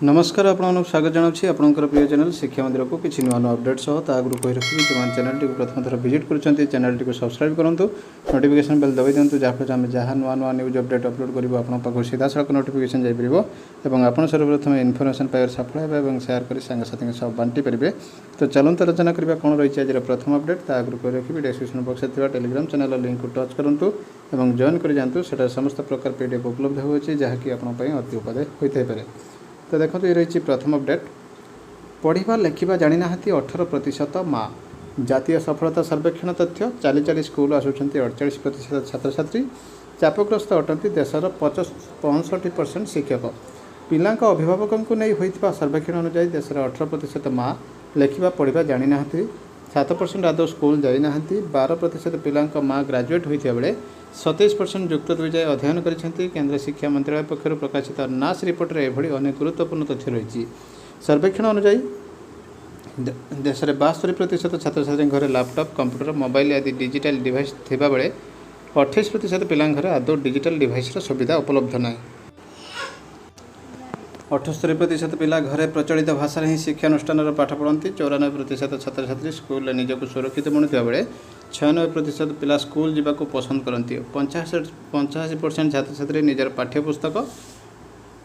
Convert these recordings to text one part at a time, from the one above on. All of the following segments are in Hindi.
नमस्कार आपको स्वागत जनावि आपंकर प्रिय चैनल शिक्षा मंदिर को किसी नुआ नुआ अपडेट सह आगु कही रखी जो चैनल टी प्रथम थर विजिट कर चैनल टी सब्सक्राइब करूँ नोटिफिकेशन बेल दबाई दिंतु जहाँफल आम जहाँ नुआ नुआ न्यूज अपडेट अपलोड करूँ आपको सीधा सड़क नोटिफिकेशन जापर और आपड़ सर्वप्रथम इनफर्मेशन पाइबार सफल और सेयार कर सांगसाथी सब बांटी पारे। तो चलते आलोचना करवा कौन रही आज प्रथम अपडेट आगु कही रखी डिस्क्रिप्शन बॉक्स में टेलीग्राम चैनल लिंक को टच करूँ और जॉइन कर जातु से समस्त प्रकार पीडीएफ उपलब्ध होती जहाँकि आपंपाई अति उपदय होता है। तो देखो ये रही प्रथम अपडेट पढ़ा लेखा जानी ना 18% माँ जातीय सफलता सर्वेक्षण तथ्य चाली चाली स्कूल आसुँच 48% छात्र छात्री चापग्रस्त अटंती देशर 65% शिक्षक पिला अभिभावकों को नहीं होता सर्वेक्षण अनुसार देशर 18% माँ लेखा पढ़ा जानी ना 7% आदौ स्कूल जाइना 12% पिला माँ ग्राजुएट होता बेले 27% युक्त 2 जाए अध्ययन करिसेंती। केंद्र शिक्षा मंत्रालय पक्षर प्रकाशित नास रिपोर्ट रे एभली अनेक गुरुत्वपूर्ण तथ्य रही। सर्वेक्षण अनुसार देश में 72% छात्र छात्री घर लैपटॉप कंप्यूटर मोबाइल आदि डिजिटल डिवाइस थिबा बेले 28% पिला घर आदौ डिजिटल डिवाइस सुविधा उपलब्ध ना। 78% पिला घरे प्रचलित भाषा ही शिक्षानुष्ठान पाठ पढ़ती। 94% छात्र छात्री स्कूल निजक सुरक्षित मणुवा बेले 96% पिला स्कूल जावाक पसंद करती। 85% छात्र छात्री निजर पाठ्यपुस्तक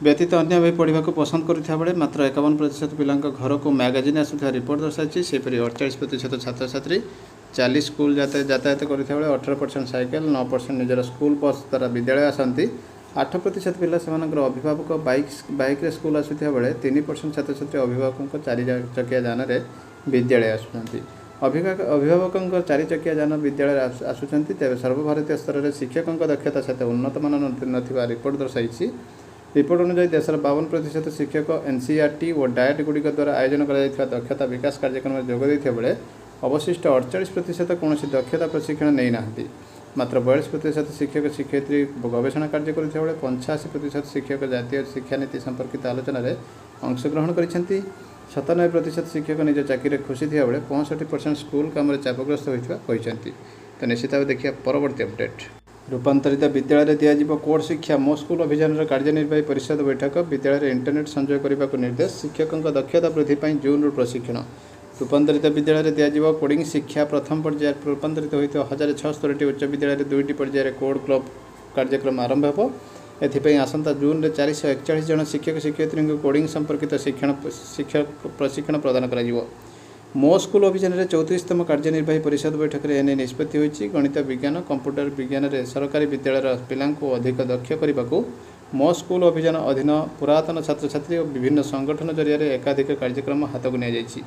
व्यतीत अन्य बही पढ़ा पसंद करुवा बेले मात्र 51% पिला घर को मैगजीन आसुवा रिपोर्ट दर्शाई। सेपरी 48% छात्र छात्री चाली स्कूल यातायात करुवा बेले 18% साइकेल 9% निजर स्कूल बस द्वारा विद्यालय आसती। 8% पिला से अभिभावक बाइक रे स्कूल आसुवा बेले 3% छात्र छात्री अभिभावकों 4 चकिया जान विद्यालय आसुँच। अभिभावकों 4 चकिया जान विद्यालय आसुँच तेज सर्वभारतीय स्तर में शिक्षकों दक्षता सहित उन्नत मान ना रिपोर्ट दर्शाई। रिपोर्ट अनुसार देशर 52% शिक्षक एनसीईआरटी और डायट गुड़िक द्वारा आयोजन कर दक्षता विकास कार्यक्रम में जोग देते बेले अवशिष्ट 48% कौन दक्षता प्रशिक्षण नहीं ना। मात्र 42% शिक्षक शिक्षयित्री गवेषणा कार्य करते बेले 85% शिक्षक जातीय शिक्षानीति संपर्कित आलोचना रे अंशग्रहण करिसेंती। 97% शिक्षक निज चाकरी खुशी थिया बेले 65% स्कूल काम चापग्रस्त होता। तो निश्चित भाव देखिए परवर्ती अपडेट। रूपांतरित विद्यालय दिज्व कोड शिक्षा मो स्कूल अभियान कार्यनिर्वाही परिषद बैठक विद्यालय इंटरनेट संजोग करने को निर्देश। शिक्षकों दक्षता वृद्धि जून प्रशिक्षण। रूपांतरित विद्यालय दिज्व कोडिंग शिक्षा प्रथम पर्यायर रूपांतरित होता 1076 उच्च विद्यालय 2टी पर्यायर कोड क्लब कार्यक्रम आरंभ हो। एथिपाई आसंता जून में 441 जन शिक्षक शिक्षयित्री को कोडिंग संपर्कित शिक्षक प्रशिक्षण प्रदान करा। मो स्कूल अभियान 34तम कार्यनिर्वाही परिषद बैठक में एने निष्पत्ति होती। गणित विज्ञान कंप्यूटर विज्ञान में सरकारी विद्यालय पिला अधिक दक्ष करने को मो स्कूल अभियान अधीन पुरातन छात्र छात्री और विभिन्न संगठन जरिया एकाधिक कार्यक्रम हाथ को नि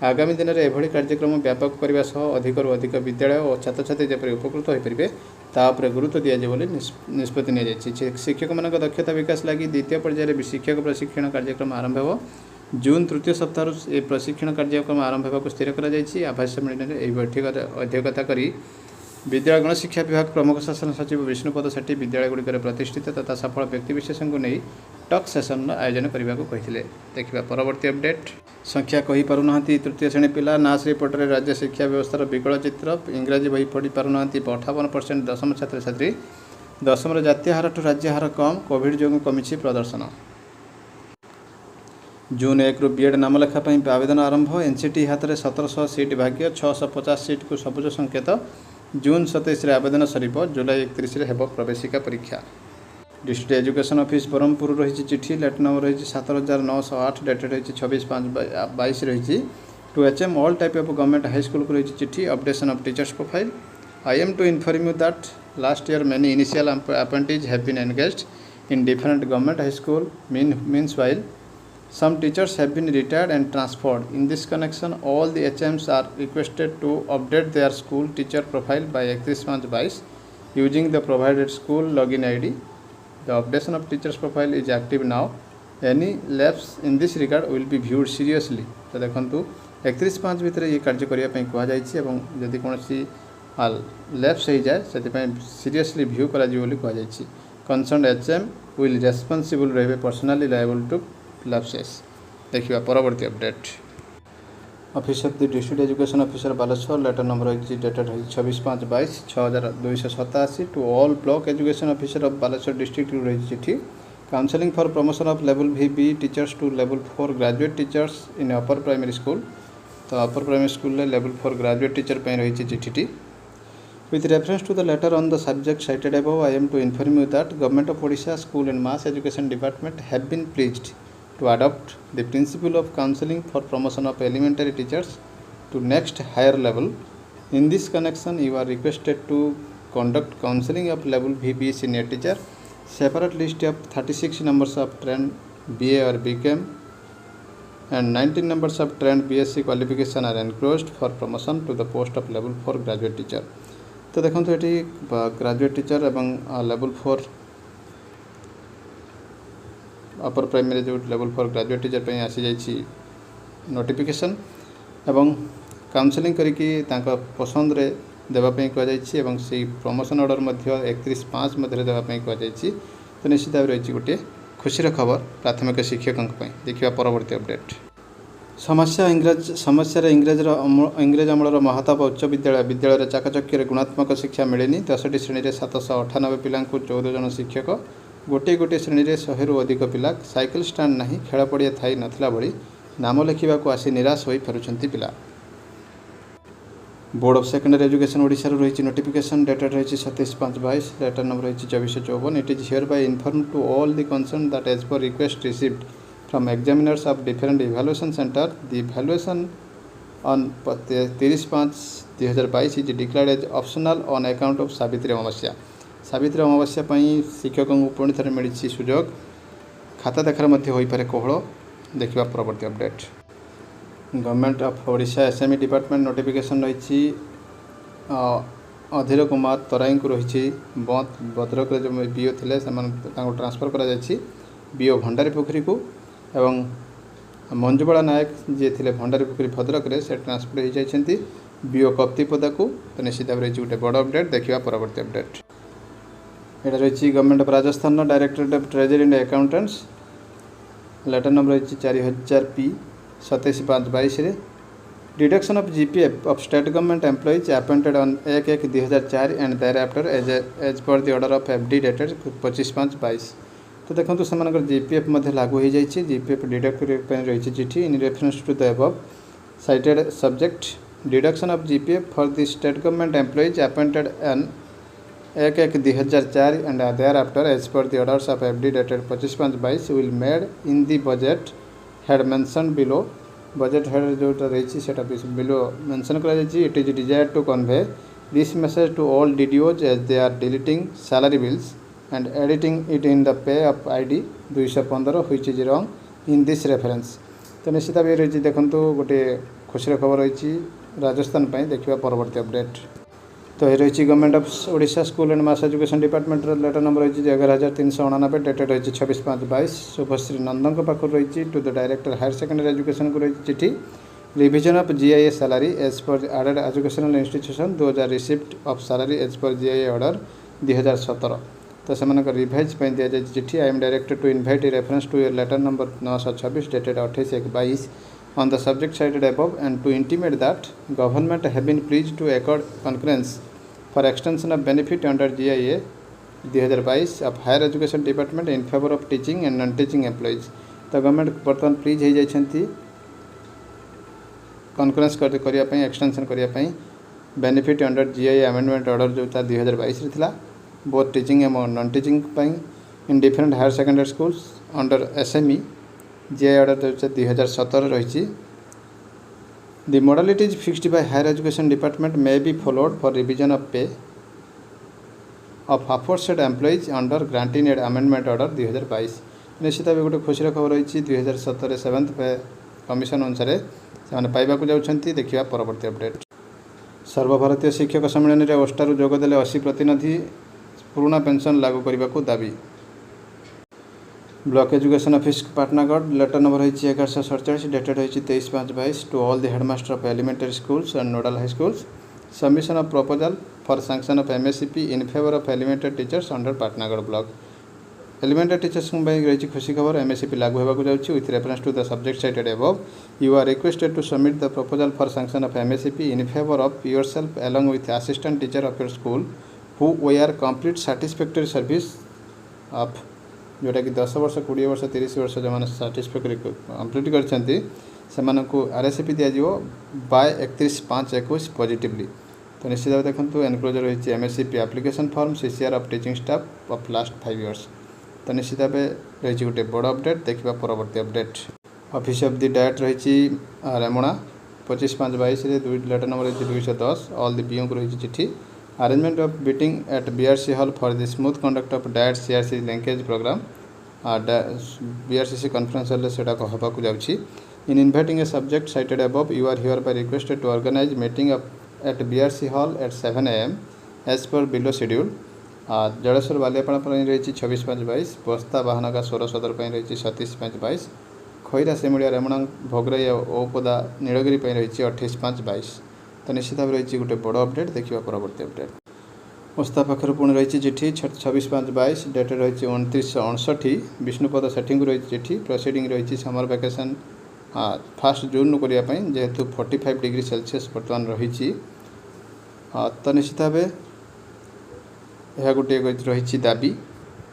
आगामी दिन में एभली कार्यक्रम व्यापक करने सह अधिकरू अधिक विद्यालय और छात्र छात्री जपरी उपकृत हो पारे तापर गुरुत्व दिज्व निष्पत्ति नि शिक्षक मान दक्षता विकास लगी द्वितीय पर्यायर शिक्षक प्रशिक्षण कार्यक्रम आरंभ हो। जून तृतीय सप्ताह ए प्रशिक्षण कार्यक्रम आरंभ होगा स्थिर कर आभास सम्मेलन में बैठक अध्यक्षता करी विद्यालय गणशिक्षा विभाग प्रमुख शासन सचिव विष्णुपद सेठी विद्यालय गुड़िकर प्रतिष्ठित तथा सफल व्यक्तिविशेष को नहीं टक सेसन आयोजन करने को कही। देखा परवर्ती अपडेट। संख्या कही पारना तृतीय श्रेणी पिला नास रिपोर्ट में राज्य शिक्षा व्यवस्थार विकल चित्र। इंग्राजी बही पढ़ी पारना 58% दशम छात्र छात्री। दशम जातीय हार ठू राज्य हार कम कोविड जो कमी प्रदर्शन। जून 1 रु बीएड नाम लेखा आवेदन आरंभ। एनसीटी हाथ में 1700 सीट भाग्य 650 सीट को सबुज संकेत। जून 27 आवेदन सरीब जुलाई 31 हेब प्रवेशिका परीक्षा। डिस्ट्रिक्ट एजुकेशन ऑफिस ब्रह्मपुर रही चिठी लेटर नंबर रही 7908 डेटेड रही 26/5/22 रही। To HM all type of government high school को रही चिठी updation of teachers profile. I am to inform you that last year many initial appointees have been engaged in different government high school means while some teachers have been retired and transferred. In this connection, all the HMs are requested to update their school teacher profile by 31/22 using the provided school login ID. The updation of teachers profile is active now. Any lapse in this regard will be viewed seriously. तो देखंतु 31/5 भितर ये कार्य करिया पई कहआ जायछि एवं यदि कोनोसी लैप्स हो जाए से सीरियसली व्यू करा जी बोली कहआ जायछि। Concerned HM will responsible रहे पर्सनली लायबल टू लैप्सेस। देखिए परवर्ती update. Office of the district education officer Baleshwar letter number dated 26/5/22 6287 to all block education officer of Baleshwar district रही चिठी counselling for promotion of level VB teachers to level 4 graduate teachers in upper primary school. तो upper primary school level 4 graduate teacher पे रही चिठी। With reference to the letter on the subject cited above, I am to inform you that Government of Odisha School and Mass Education Department have been pleased to adopt the principle of counseling for promotion of elementary teachers to next higher level. In this connection, you are requested to conduct counseling of level VB senior teacher. Separate list of 36 numbers of trained BA or BCom and 19 numbers of trained BSc qualification are enclosed for promotion to the post of level 4 graduate teacher. तो देखो ये ग्रेजुएट टीचर एवं लेवल 4 अपर प्राइमरी जो लेवल 4 ग्रेजुएट टीचर पे आसी जाइए नोटिफिकेशन एवं काउंसलिंग करके पसंद रे देवाई कहुई एवं से प्रमोशन ऑर्डर 31/5 मध्य देवाई कहुई। तो निश्चित भाव रही गोटे खुशी खबर प्राथमिक शिक्षकों देखा परवर्ती अपडेट। समस्या इंग्रेज अमलर महाताप उच्च विद्यालय चाकचक्य गुणात्मक शिक्षा मिलेनी। 10टी श्रेणी में 798 पिला 14 जन शिक्षक गोटे गोटे श्रेणी में 100 रु अधिक पिला साइकेल स्टाण्ड नहीं खेल पड़िया थी नथिला भली नाम लिखा आसी निराश हो फेरुंट पिला। Board of secondary education Odisha रही नोटिफिकेशन डेटेड रही 27/5/22 लेटर नंबर रही 2454। It is hereby inform to all the concern that as per request received from examiners of different evaluation center, the evaluation on 30/5/2022 is declared as optional on account of Savitri अमावस्या। सावित्री अमावस्या शिक्षकों को पुणी थे मिली सुजोग खाता देखार हो पारे कोहल देखा परवर्ती update. Government of Odisha SME department notification रही अधीर कुमार तराई को रही भद्रक जो बीओ थे ट्रांसफर कर बीओ भंडारी पोखरी को एवं मंजुबाला नायक जी थे भंडारी पोखरी भद्रक रे से ट्रांसफर हो जाती बीओ कप्तिपदा को। तो निश्चित भाव रही गोटे बड़ अपडेट देखा परवर्ती अपडेट। यहाँ रही government of Rajasthan directorate of treasury and accountants letter number रही 4000P 27/5/22 deduction of GPF of state government employees appointed on 1/1/2004 and thereafter as per the order of FD dated 25/5/22। तो देखो से GPF लागू हो जाए GPF डिडक्ट रही चिठी in reference to the above cited subject deduction of GPF for the state government employees appointed on 1/1/2004 and thereafter as per the orders of FD dated 25/5/22 will made in the budget head mention below. Budget head जो रही बिलो मेंशन कर it is desired to convey this message to all DDOs as they are deleting salary bills and editing it in the pay of ID 215 which is wrong in this reference। तो निश्चित भाव रही देखो गोटे खुशी खबर रही राजस्थान देखा परवर्ती अपडेट। तो ये रही government of Odisha school and mass education department letter number रही 11389 डेटेड रही 26/5/22 शुभश्री नंदन पाखर रही to the director higher secondary education को रही चिठी revision of GIA salary as per aided educational institution 2000 receipt of salary as per GIA order 2017। तो से रिवाइज दि जाए चिठी I am directed to invite reference to letter number 926 dated 28/1/22 on the subject cited above and to intimate that government have been pleased to accord conference for extension of benefit under GIA 2022 of higher education department in favour of teaching and non teaching employees. तो गवर्नमेंट बर्तमान प्लीज हो जाती कॉन्फ्रेंस करने एक्सटेंशन करने benefit under GIA amendment order जो 2022 था बोथ टीचिंग एवं non teaching in different higher secondary schools under SME GIA order जो 2017 रही। The modalities fixed by higher education department may be followed for revision of pay of aforesaid employees under grant in aid amendment order 2022। निश्चित भाव गोटे खुशी खबर रही 2017 7th पे कमिशन अनुसार से पाइबा जाऊँच देखा परवर्ती अपडेट। सर्वभारतीय शिक्षक सम्मेलन में ओस्टारू जोगदेले 80 प्रतिनिधि पुराना पेंशन लागू करने को दाबी। Block education office Patnagarh letter number रही 1147 डेटेड रही 23/5/22 to all the headmaster of elementary schools and nodal high schools submission of proposal for sanction of MSCP in favour of elementary teachers under Patnagarh block. Elementary teachers रही खुशी खबर MSCP लागू होगा जाऊँगी with reference to the subject cited above you are requested to submit the proposal for sanction of MSCP in favour of your self along with assistant teacher of your school who were complete satisfactory service of जोटा कि 10 वर्ष 20 वर्ष 30 वर्ष जो मैंने साटिस्फैक्टरी कम्प्लीट कर आरएसपी दिज्व बाय 31/5/21 पॉजिटिवली। तो निश्चित भाव देखो एनक्लोजर रही MSCP application form CCR of teaching staff of last 5 years. तो निश्चित भाव रही गोटे बड़ अपडेट। देखा परवर्ती update office of the director रही Remuna 25/5/22 letter number 210 all the PO को रही चिठी arrangement of meeting at BRC hall for the smooth conduct of direct CRC linkage programme BRCC conference hall से हवा को जाऊँगी। In inviting a subject cited above you are hereby requested to organise meeting at BRC hall at 7 AM as per below schedule. Jaleswar Baliapada रही 26/5/22 बस्ता बाहनगा सोर सदर रही 37/5/22 खईरा सेमुड़िया रेमुणा भोगराई ओपदा नीलगिरी रही 28/5/22। तो निश्चित भाव रही गोटे बड़ अपडेट। देखा परवर्ती अपडेट ओस्ता पाखर पुणी रही चिठी 26/5/22 डेट रही 29/59 विष्णुपद सेठी रही चिठी प्रोसीडिंग रही समर वैकेशन 1 जून को करने जेहेतु 45 डिग्री सेल्सियस बर्तमान रही। तो निश्चित भाव यह गोटे रही दाबी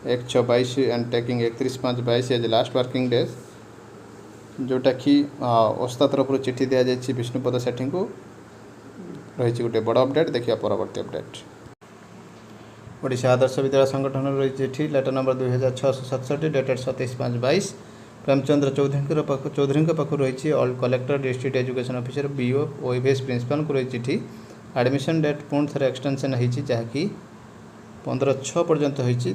1/6/22 and taking 31/5/22 as last working days जोटा कि ओस्ता तरफ चिठी दि जाए विष्णुपद सेठी को रही गोटे बड़ अपडेट। देखिए परवर्ती अपडेट ओडिशा आदर्श विद्यालय संगठन रही चिठी letter number 2667 dated 27/5/22 Premchandra Choudhury पाखु रही all collector district education officer BO OAVS principal को रही चिठी एडमिशन डेट पुणी थे एक्सटेंशन होती जहाँकि 15/6 पर्यंत होती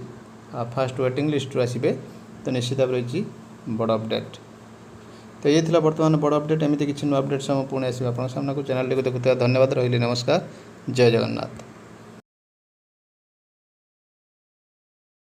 फास्ट वेटिंग लिस्ट आसवे। तो निश्चित भाव रही बड़ अपडेट। तो ये थिला वर्तमान बड़ अपडेट। एमती किसी नुआ अपडेट पुणी आसवे आप सामना को चैनल को देखुवा धन्यवाद रही। नमस्कार जय जगन्नाथ।